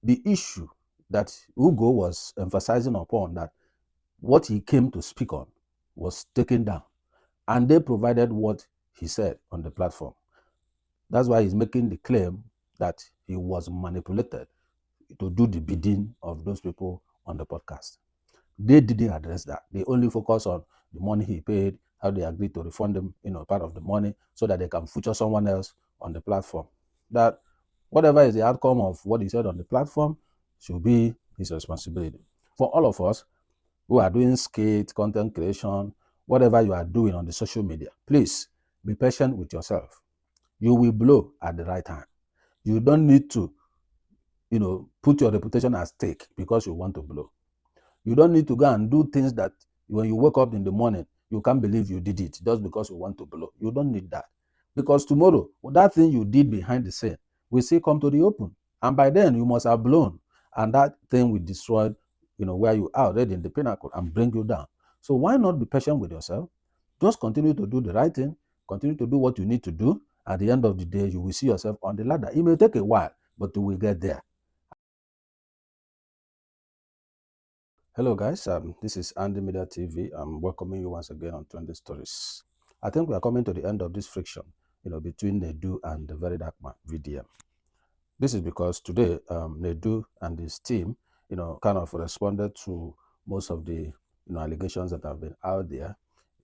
the issue that Ugo was emphasizing upon, that what he came to speak on was taken down, and they provided what he said on the platform. That's why he's making the claim that he was manipulated to do the bidding of those people on the podcast. They didn't address that. They only focus on the money he paid, how they agreed to refund him, part of the money, so that they can feature someone else on the platform. That whatever is the outcome of what he said on the platform should be his responsibility. For all of us who are doing skate, content creation, whatever you are doing on the social media, please be patient with yourself. You will blow at the right time. You don't need to, put your reputation at stake because you want to blow. You don't need to go and do things that when you wake up in the morning, you can't believe you did it just because you want to blow. You don't need that. Because tomorrow, that thing you did behind the scene will still come to the open. And by then, you must have blown. And that thing will destroy, where you are already in the pinnacle and bring you down. So why not be patient with yourself? Just continue to do the right thing. Continue to do what you need to do. At the end of the day, you will see yourself on the ladder. It may take a while, but you will get there. Hello guys, this is Andy Media TV. I'm welcoming you once again on Trending Stories. I think we are coming to the end of this friction, between Nedu and the Verydarkblackman VDM. This is because today, Nedu and his team, kind of responded to most of the, allegations that have been out there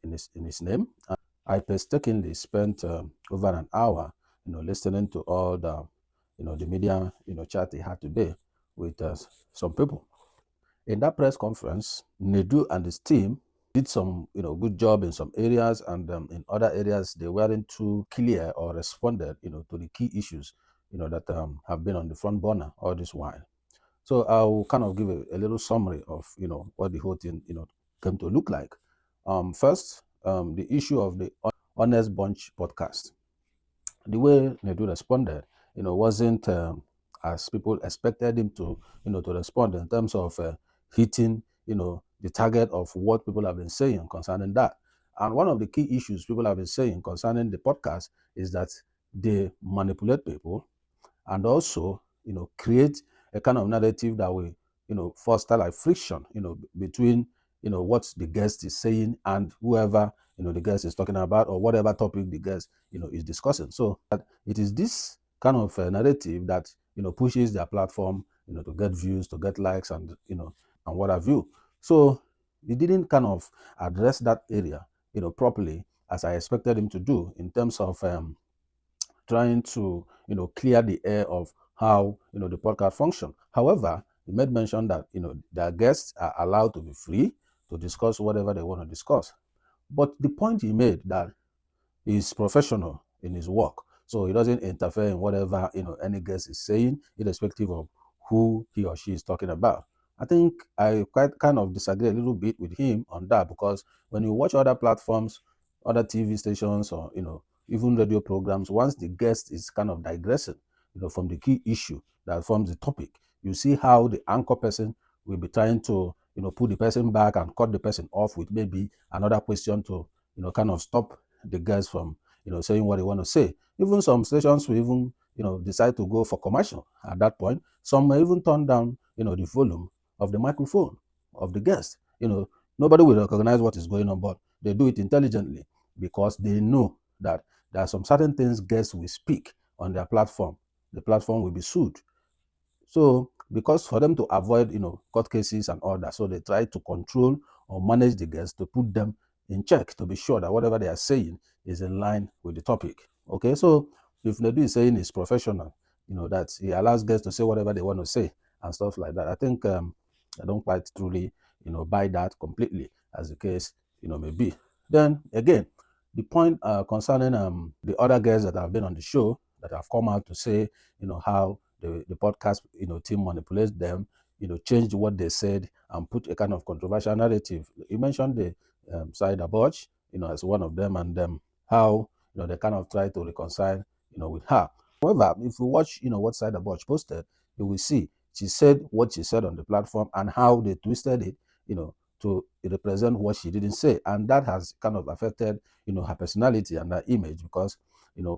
in his name. And I painstakingly spent over an hour, listening to all the, the media, chat he had today with some people. In that press conference, Nedu and his team did some, good job in some areas, and in other areas they weren't too clear or responded, to the key issues, that have been on the front burner all this while. So I'll kind of give a little summary of, what the whole thing, came to look like. First, the issue of the Honest Bunch podcast. The way Nedu responded, wasn't as people expected him to, to respond in terms of hitting, the target of what people have been saying concerning that. And one of the key issues people have been saying concerning the podcast is that they manipulate people and also, create a kind of narrative that will, foster like friction, between, what the guest is saying and whoever, the guest is talking about, or whatever topic the guest, is discussing. So it is this kind of narrative that, pushes their platform, to get views, to get likes, and, and what have you. So he didn't kind of address that area, properly as I expected him to do in terms of trying to, clear the air of how, the podcast function. However, he made mention that, their guests are allowed to be free to discuss whatever they want to discuss. But the point he made that he's professional in his work, so he doesn't interfere in whatever, any guest is saying, irrespective of who he or she is talking about. I think I quite kind of disagree a little bit with him on that, because when you watch other platforms, other TV stations, or even radio programs, once the guest is kind of digressing, from the key issue that forms the topic, you see how the anchor person will be trying to, put the person back and cut the person off with maybe another question to, kind of stop the guys from, saying what they want to say. Even some stations will even, decide to go for commercial at that point. Some may even turn down, the volume of the microphone of the guest. Nobody will recognize what is going on, but they do it intelligently because they know that there are some certain things guests will speak on their platform. The platform will be sued. So because for them to avoid, court cases and all that, so they try to control or manage the guests to put them in check to be sure that whatever they are saying is in line with the topic. Okay, so if Nedu is saying he's professional, that he allows guests to say whatever they want to say and stuff like that, I think I don't quite truly, buy that completely, as the case, may be. Then again, the point concerning the other guests that have been on the show that have come out to say, how the podcast, team manipulates them, changed what they said and put a kind of controversial narrative. You mentioned the Saida Borch, as one of them, and how, they kind of try to reconcile, with her. However, if you watch, what Saida Borch posted, you will see she said what she said on the platform and how they twisted it, to represent what she didn't say. And that has kind of affected, her personality and her image, because,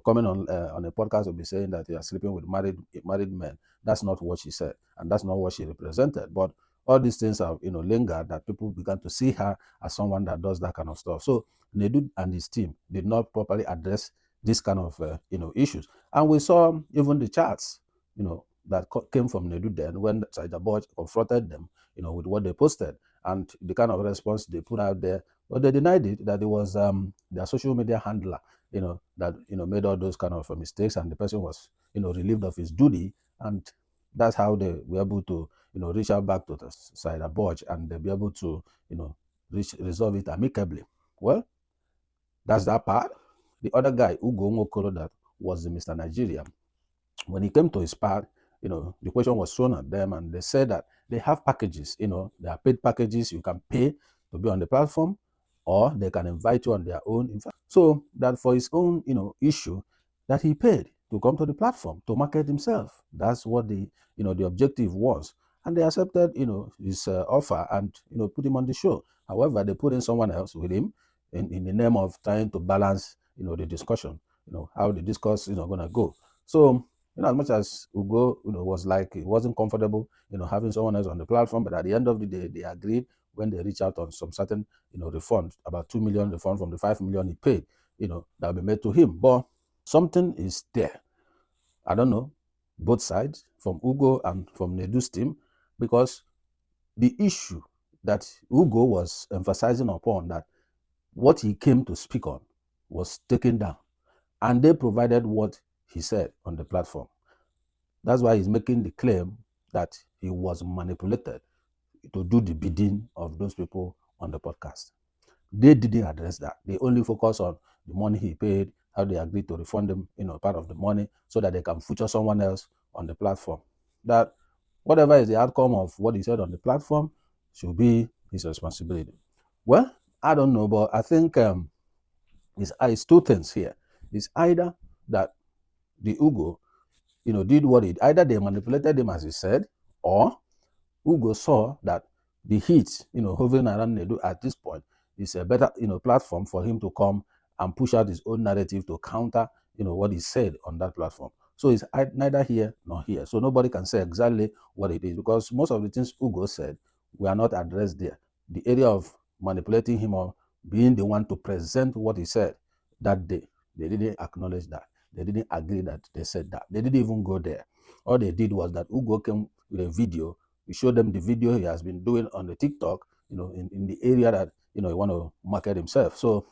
coming on a podcast will be saying that you are sleeping with married men. That's not what she said, and that's not what she represented. But all these things have, lingered, that people began to see her as someone that does that kind of stuff. So Nedu and his team did not properly address this kind of, issues. And we saw even the charts, that came from Nedu then when Sajaboj confronted them, with what they posted and the kind of response they put out there. But they denied it, that it was their social media handler, that, made all those kind of mistakes, and the person was, relieved of his duty. And that's how they were able to, reach out back to the Sajaboj, and they'll be able to, resolve it amicably. Well, that's that part. The other guy, Ugo Nwokoro, that was the Mr. Nigeria, when he came to his part, the question was thrown at them, and they said that they have packages, they are paid packages. You can pay to be on the platform, or they can invite you on their own. In fact, so that for his own, issue, that he paid to come to the platform to market himself. That's what the objective was. And they accepted, his offer, and, put him on the show. However, they put in someone else with him in the name of trying to balance, the discussion, how the discourse, going to go. So, as much as Ugo, was like, he wasn't comfortable, having someone else on the platform, but at the end of the day, they agreed when they reached out on some certain, refund, about 2 million refund from the 5 million he paid, that will be made to him. But something is there. I don't know, both sides, from Ugo and from Nedu's team, because the issue that Ugo was emphasizing upon, that what he came to speak on was taken down, and they provided what he said on the platform. That's why he's making the claim that he was manipulated to do the bidding of those people on the podcast. They didn't address that. They only focus on the money he paid, how they agreed to refund him, part of the money, so that they can feature someone else on the platform. That whatever is the outcome of what he said on the platform should be his responsibility. Well, I don't know, but I think it's two things here. It's either that the Ugo, did what it, either they manipulated him as he said, or Ugo saw that the heat, hovering around Nedu at this point is a better, platform for him to come and push out his own narrative to counter, what he said on that platform. So it's neither here nor here. So nobody can say exactly what it is, because most of the things Ugo said were not addressed there. The area of manipulating him or being the one to present what he said that day, they didn't acknowledge that. They didn't agree that they said that. They didn't even go there. All they did was that Ugo came with a video. We showed them the video he has been doing on the TikTok, in the area that, he want to market himself. So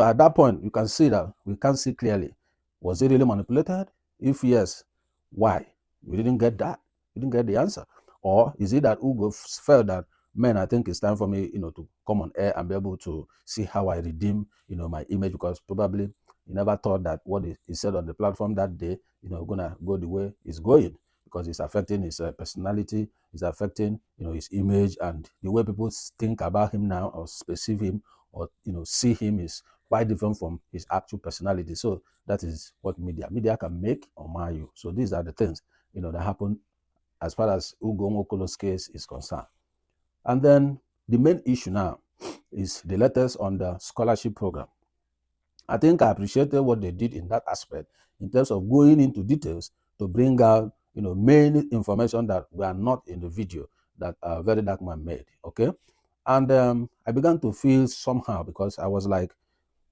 at that point, you can see that we can't see clearly. Was he really manipulated? If yes, why? We didn't get that. We didn't get the answer. Or is it that Ugo felt that, man, I think it's time for me, to come on air and be able to see how I redeem, my image, because probably he never thought that what he said on the platform that day, gonna go the way it's going, because it's affecting his personality, it's affecting, his image, and the way people think about him now or perceive him or, see him is quite different from his actual personality. So that is what media can make or mar you. So these are the things, that happen as far as Ugo Nwokolo's case is concerned. And then the main issue now is the letters on the scholarship program. I think I appreciated what they did in that aspect, in terms of going into details to bring out, main information that were not in the video that Verydarkblackman made. Okay, and I began to feel somehow, because I was like,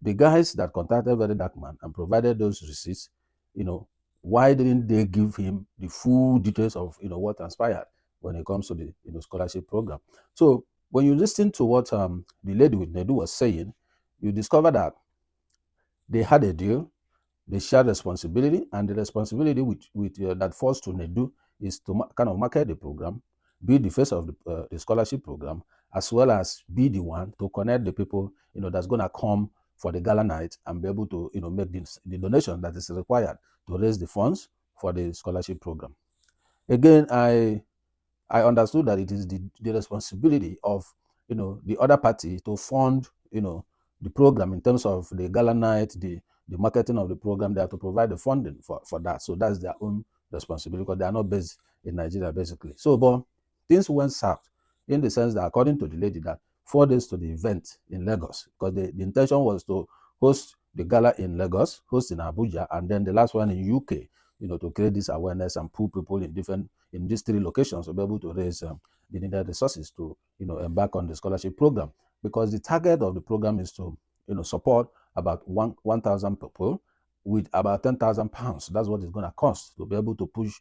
the guys that contacted Verydarkblackman and provided those receipts, why didn't they give him the full details of, what transpired when it comes to the, scholarship program? So when you listen to what the lady with Nedu was saying, you discover that they had a deal, they shared responsibility, and the responsibility that falls to Nedu is to kind of market the program, be the face of the scholarship program, as well as be the one to connect the people, that's going to come for the gala night and be able to, make the donation that is required to raise the funds for the scholarship program. Again, I understood that it is the responsibility of, the other party to fund, the program in terms of the gala night, the marketing of the program. They have to provide the funding for that. So that's their own responsibility, because they are not based in Nigeria, basically. So, but things went south in the sense that, according to the lady, that 4 days to the event in Lagos, because the intention was to host the gala in Lagos, host in Abuja, and then the last one in UK, to create this awareness and pull people in these 3 locations to be able to raise the needed resources to, embark on the scholarship program. Because the target of the program is to, support about 1,000 people with about £10,000. That's what it's going to cost to be able to push,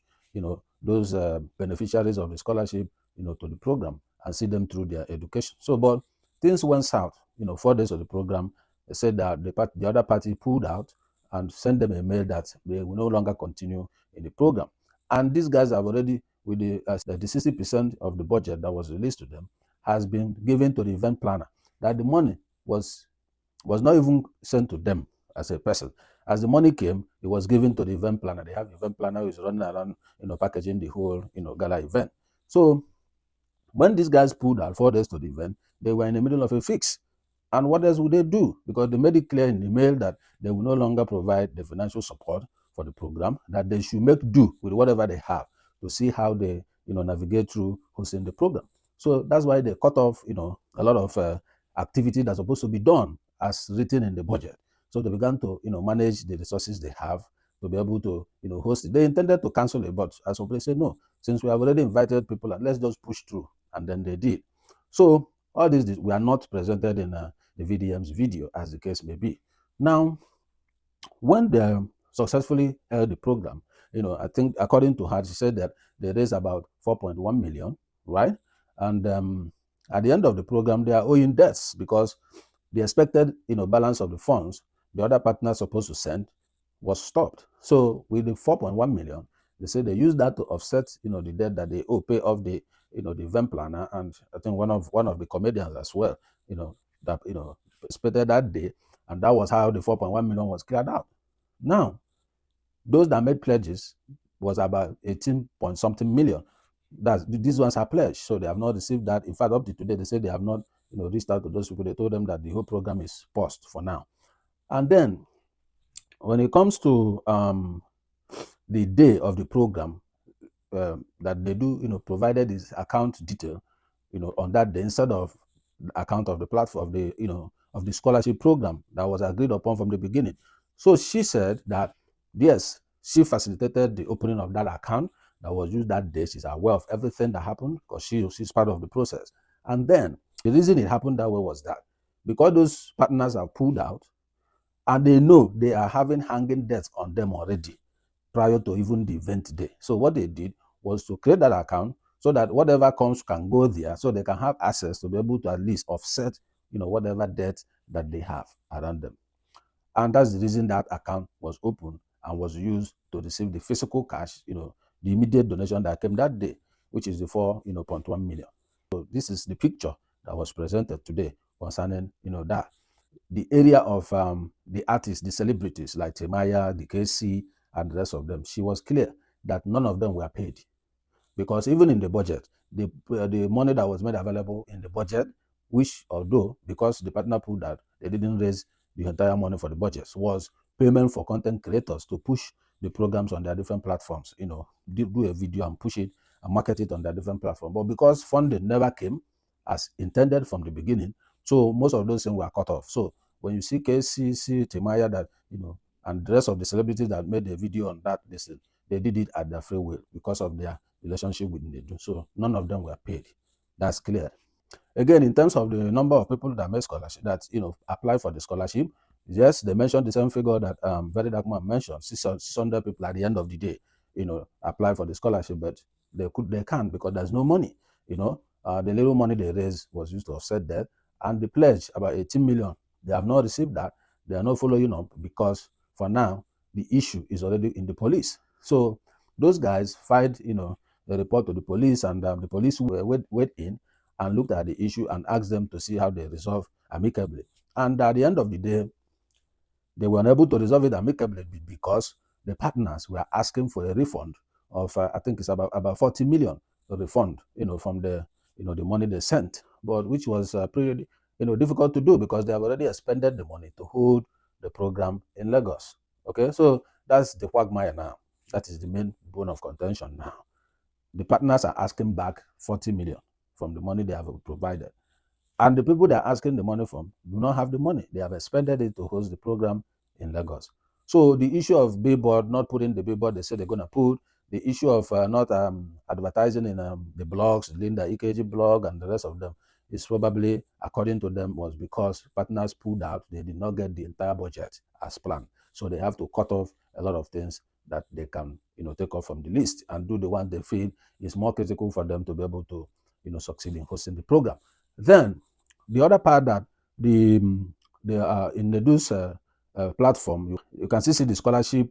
those beneficiaries of the scholarship, to the program and see them through their education. So, but things went south. 4 days of the program, they said that the other party pulled out and sent them a mail that they will no longer continue in the program. And these guys have already, with the 60% of the budget that was released to them, has been given to the event planner. That the money was not even sent to them as a person. As the money came, it was given to the event planner. They have the event planner who is running around, packaging the whole, gala event. So when these guys pulled out 4 days to the event, they were in the middle of a fix. And what else would they do? Because they made it clear in the mail that they will no longer provide the financial support for the program, that they should make do with whatever they have to see how they, navigate through hosting the program. So that's why they cut off, a lot of activity that's supposed to be done as written in the budget. So they began to, manage the resources they have to be able to, host it. They intended to cancel it, but as they said, no, since we have already invited people, and let's just push through. And then they did. So all these we are not presented in the VDM's video, as the case may be. Now, when they successfully held the program, I think according to her, she said that they raised about 4.1 million, right? And at the end of the program, they are owing debts because the expected, balance of the funds the other partners supposed to send was stopped. So with the 4.1 million, they say they use that to offset, the debt that they owe, pay off the, the event planner, and I think one of the comedians as well, that participated that day, and that was how the 4.1 million was cleared out. Now, those that made pledges was about 18 point something million. These ones are pledged, so they have not received that. In fact, up to today, they say they have not, reached out to those people. They told them that the whole program is paused for now. And then, when it comes to the day of the program, that Nedu, provided his account detail, on that day instead of the account of the platform of the, of the scholarship program that was agreed upon from the beginning. So she said that yes, she facilitated the opening of that account that was used that day. She's aware of everything that happened because she's part of the process. And then the reason it happened that way was that because those partners have pulled out and they know they are having hanging debts on them already prior to even the event day. So what they did was to create that account so that whatever comes can go there, so they can have access to be able to at least offset, whatever debt that they have around them. And that's the reason that account was opened and was used to receive the physical cash, the immediate donation that came that day, which is the 4.1 million. So this is the picture that was presented today concerning, that. The area of the artists, the celebrities like Temaya, the KC, and the rest of them, she was clear that none of them were paid. Because even in the budget, the money that was made available in the budget, which although because the partner pulled out, they didn't raise the entire money for the budget, was payment for content creators to push the programs on their different platforms, do a video and push it and market it on their different platforms. But because funding never came as intended from the beginning, so most of those things were cut off. So when you see KCC, Timaya, that, and the rest of the celebrities that made a video on that, they did it at their free will because of their relationship with Nedu. So none of them were paid. That's clear. Again, in terms of the number of people that made scholarship, that apply for the scholarship, yes, they mentioned the same figure that Verydarkblackman mentioned, 600 people at the end of the day, apply for the scholarship, but they can't because there's no money. The little money they raised was used to offset that, and the pledge about 18 million, they have not received that. They are not following up because for now the issue is already in the police. So those guys filed, a report to the police, and the police went in and looked at the issue and asked them to see how they resolve amicably. And at the end of the day, they were unable to resolve it amicably because the partners were asking for a refund of, I think it's about 40 million refund, from the, the money they sent, but which was pretty, difficult to do because they have already expended the money to hold the program in Lagos. Okay, so that's the quagmire now. That is the main bone of contention now. The partners are asking back 40 million from the money they have provided. And the people they are asking the money from do not have the money. They have expended it to host the program in Lagos. So the issue of billboard, not putting the billboard they say they're going to put, the issue of not advertising in the blogs, Linda EKG blog and the rest of them, is probably, according to them, was because partners pulled out. They did not get the entire budget as planned. So they have to cut off a lot of things that they can, take off from the list and do the one they feel is more critical for them to be able to, succeed in hosting the program. Then the other part that the in Nedu's platform, you can see the scholarship,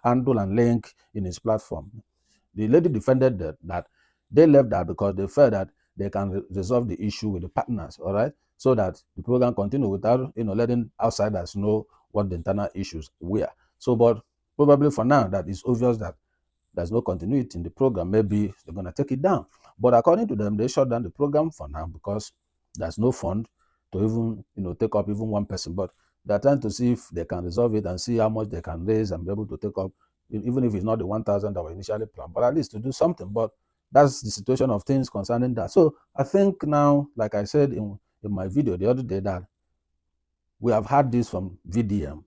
handle and link in his platform. The lady defended that they left that because they felt that they can resolve the issue with the partners, all right, so that the program continue without letting outsiders know what the internal issues were. So, but probably for now, that it's obvious that there's no continuity in the program. Maybe they're going to take it down. But according to them, they shut down the program for now because there's no fund to even take up even one person. But they're trying to see if they can resolve it and see how much they can raise and be able to take up, even if it's not the 1,000 that were initially planned, but at least to do something. But that's the situation of things concerning that. So I think now, like I said in my video the other day, that we have had this from VDM,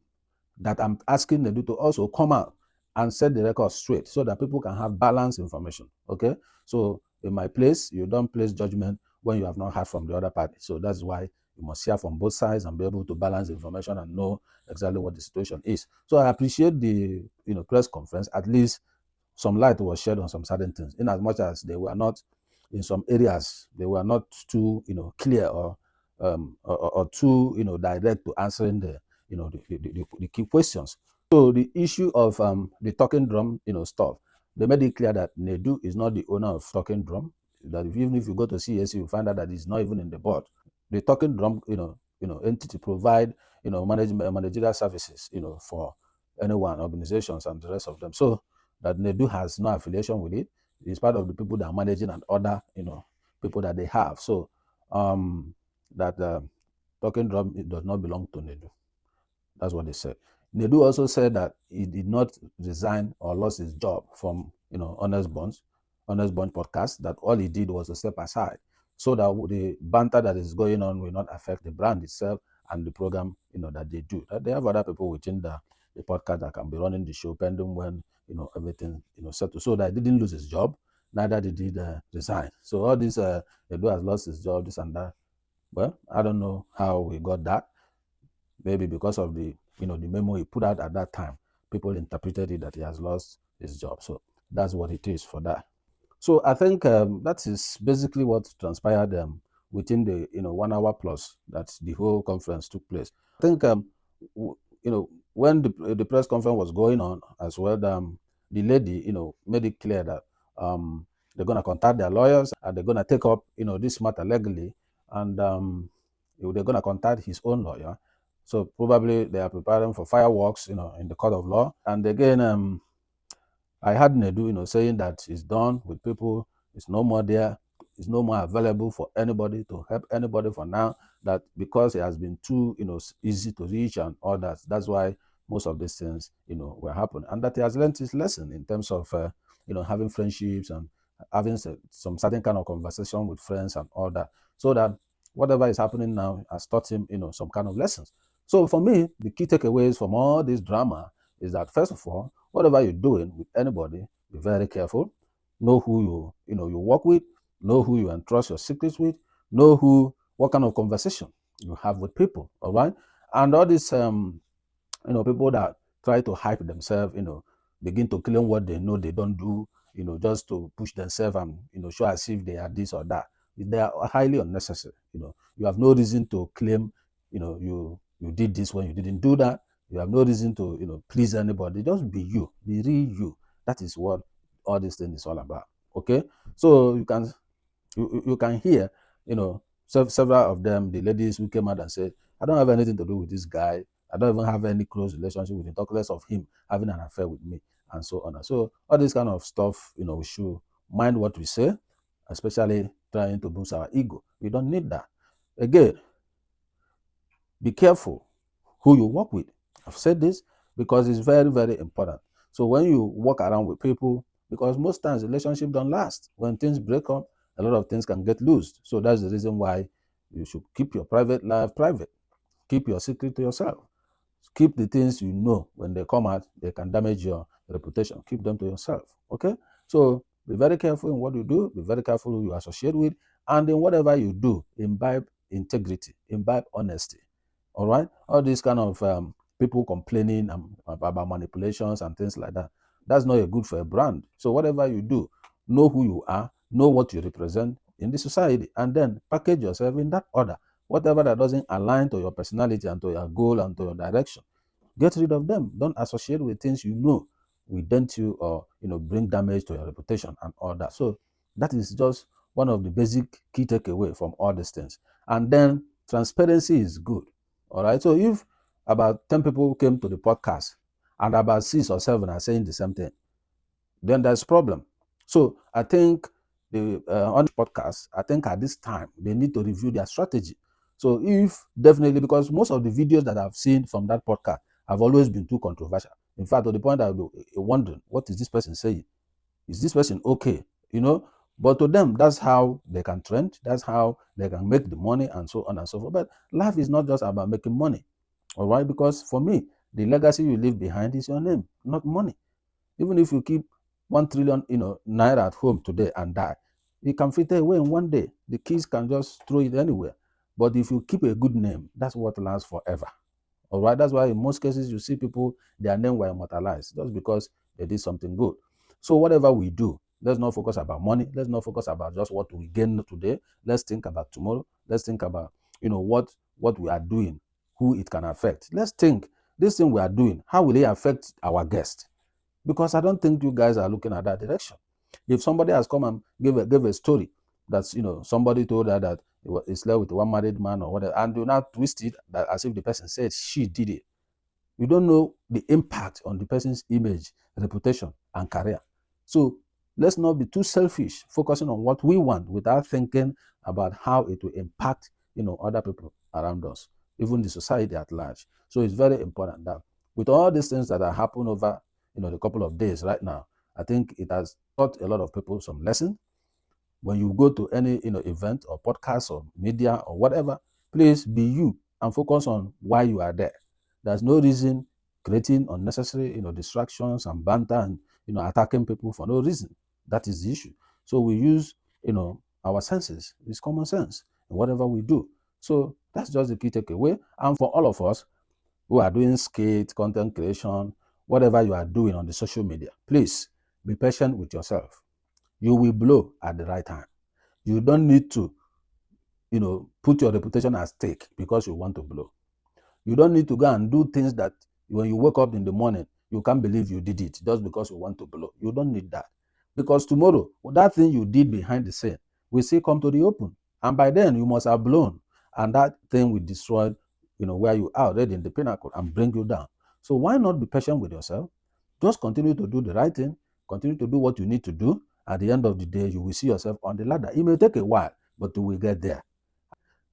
that I'm asking Nedu to also come out and set the record straight so that people can have balanced information. Okay. So in my place, you don't place judgment when you have not heard from the other party. So that's why you must hear from both sides and be able to balance the information and know exactly what the situation is. So I appreciate the press conference. At least some light was shed on some certain things, in as much as they were not, in some areas, they were not too clear or too direct to answering the key questions. So the issue of the talking drum stuff, they made it clear that Nedu is not the owner of talking drum. That even if you go to CSC, you find out that he's not even in the board. The talking drum entity provide managerial services for anyone, organizations and the rest of them. So that Nedu has no affiliation with it. He's part of the people that are managing and other people that they have. So that talking drum, it does not belong to Nedu. That's what they said. Nedu also said that he did not resign or lost his job from Honest Bunch podcast. That all he did was to step aside so that the banter that is going on will not affect the brand itself and the program that they do. That they have other people within the podcast that can be running the show pending when everything settled. So that he didn't lose his job, neither did he resign. So all this Nedu has lost his job, this and that. Well, I don't know how we got that. Maybe because of the the memo he put out at that time, people interpreted it that he has lost his job. So that's what it is for that. So I think that is basically what transpired within the 1 hour plus that the whole conference took place. I think when the press conference was going on as well, the lady made it clear that they're going to contact their lawyers and they're going to take up this matter legally, and they're going to contact his own lawyer. So probably they are preparing for fireworks in the court of law. And again, I had Nedu saying that it's done with people, it's no more there, it's no more available for anybody to help anybody for now, that because it has been too easy to reach and all that, that's why most of these things were happening, and that he has learned his lesson in terms of having friendships and having some certain kind of conversation with friends and all that, so that whatever is happening now has taught him some kind of lessons. So for me, the key takeaways from all this drama is that, first of all, whatever you're doing with anybody, be very careful. Know who you work with, know who you entrust your secrets with, know what kind of conversation you have with people, all right? And all these people that try to hype themselves, begin to claim what they know they don't do, just to push themselves and show as if they are this or that. They are highly unnecessary. You have no reason to claim you did this when you didn't do that. You have no reason to please anybody. Just be you, be real you. That is what all this thing is all about. Okay, so you can hear several of them, the ladies who came out and said, I don't have anything to do with this guy. I don't even have any close relationship with him, talk less of him having an affair with me, and so on. So all this kind of stuff, we should mind what we say, especially trying to boost our ego. We don't need that. Again, be careful who you work with. I've said this because it's very, very important. So when you walk around with people, because most times relationships don't last. When things break up, a lot of things can get loosed. So that's the reason why you should keep your private life private. Keep your secret to yourself. Keep the things you know when they come out, they can damage your reputation. Keep them to yourself. Okay? So be very careful in what you do, be very careful who you associate with, and in whatever you do, imbibe integrity, imbibe honesty. All right? All these kind of people complaining about manipulations and things like that, that's not a good for a brand. So whatever you do, know who you are, know what you represent in the society, and then package yourself in that order. Whatever that doesn't align to your personality and to your goal and to your direction, get rid of them. Don't associate with things you know will dent you or bring damage to your reputation and all that. So that is just one of the basic key takeaway from all these things. And then transparency is good. All right. So if about 10 people came to the podcast and about 6 or 7 are saying the same thing, then there's a problem. So I think on the podcast, I think at this time they need to review their strategy. So if definitely, because most of the videos that I've seen from that podcast have always been too controversial. In fact, to the point I'll be wondering, what is this person saying? Is this person okay? But to them, that's how they can trend. That's how they can make the money and so on and so forth. But life is not just about making money. All right? Because for me, the legacy you leave behind is your name, not money. Even if you keep 1 trillion, naira at home today and die, it can fade away in one day. The kids can just throw it anywhere. But if you keep a good name, that's what lasts forever. All right. That's why in most cases you see people, their name were immortalized just because they did something good. So whatever we do, let's not focus about money. Let's not focus about just what we gain today. Let's think about tomorrow. Let's think about what we are doing, who it can affect. Let's think this thing we are doing, how will it affect our guest? Because I don't think you guys are looking at that direction. If somebody has come and gave a story that's somebody told her that he slept with one married man or whatever, and do not twist it that as if the person said she did it. You don't know the impact on the person's image, reputation, and career. So let's not be too selfish, focusing on what we want without thinking about how it will impact other people around us, even the society at large. So it's very important that with all these things that are happening over the couple of days right now, I think it has taught a lot of people some lessons. When you go to any event or podcast or media or whatever, please be you and focus on why you are there. There's no reason creating unnecessary distractions and banter and attacking people for no reason. That is the issue. So we use our senses. It's common sense in whatever we do. So that's just the key takeaway. And for all of us who are doing skate, content creation, whatever you are doing on the social media, please be patient with yourself. You will blow at the right time. You don't need to, put your reputation at stake because you want to blow. You don't need to go and do things that when you wake up in the morning, you can't believe you did it just because you want to blow. You don't need that. Because tomorrow, that thing you did behind the scene will still come to the open. And by then, you must have blown. And that thing will destroy, where you are already in the pinnacle and bring you down. So why not be patient with yourself? Just continue to do the right thing. Continue to do what you need to do. At the end of the day, you will see yourself on the ladder. It may take a while, but you will get there.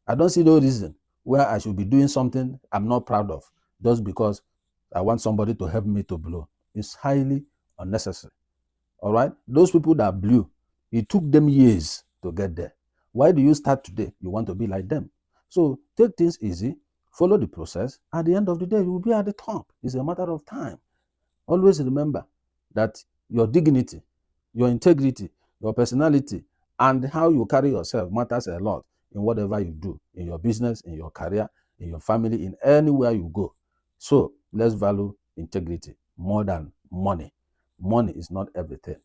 I don't see no reason where I should be doing something I'm not proud of just because I want somebody to help me to blow. It's highly unnecessary. All right? Those people that blew, it took them years to get there. Why do you start today? You want to be like them. So take things easy, follow the process. At the end of the day, you will be at the top. It's a matter of time. Always remember that your dignity, your integrity, your personality, and how you carry yourself matters a lot in whatever you do, in your business, in your career, in your family, in anywhere you go. So let's value integrity more than money. Money is not everything.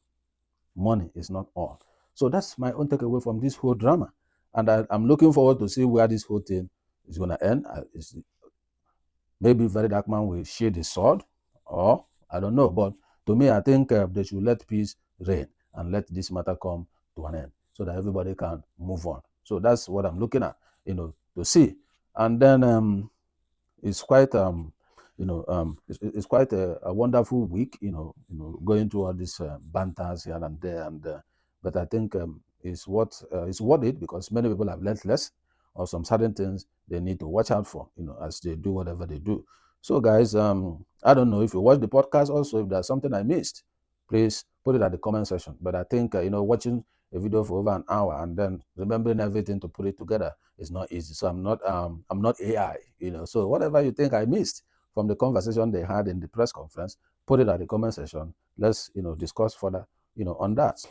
Money is not all. So that's my own takeaway from this whole drama. And I'm looking forward to see where this whole thing is going to end. Maybe Verydarkman will shear the sword, or I don't know. But to me, I think they should let peace reign and let this matter come to an end so that everybody can move on. So that's what I'm looking at, to see. And then it's quite it's quite a wonderful week, going through all these banters here and there, but I think it's worth it because many people have learned less or some certain things they need to watch out for, as they do whatever they do. So guys, I don't know if you watch the podcast also, if there's something I missed, please put it at the comment section. But I think watching a video for over an hour and then remembering everything to put it together is not easy. So I'm not AI, so whatever you think I missed from the conversation they had in the press conference, put it at the comment section. Let's, discuss further, on that.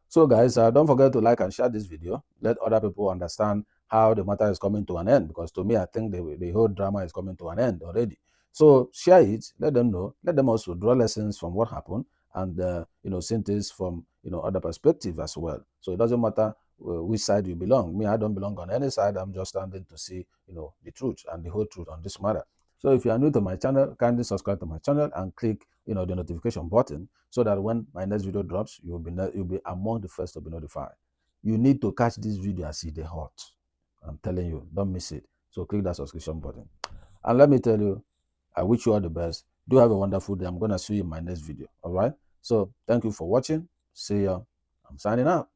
So guys, don't forget to like and share this video. Let other people understand how the matter is coming to an end, because to me, I think the whole drama is coming to an end already. So share it, let them know, let them also draw lessons from what happened, and see things from other perspective as well. So it doesn't matter which side you belong. Me, I don't belong on any side. I'm just standing to see the truth and the whole truth on this matter. So if you are new to my channel, kindly subscribe to my channel and click the notification button, so that when my next video drops, you'll be among the first to be notified. You need to catch this video as it is hot. I'm telling you, don't miss it. So click that subscription button. And let me tell you, I wish you all the best. Do have a wonderful day. I'm going to see you in my next video. All right. So thank you for watching. See ya. I'm signing out.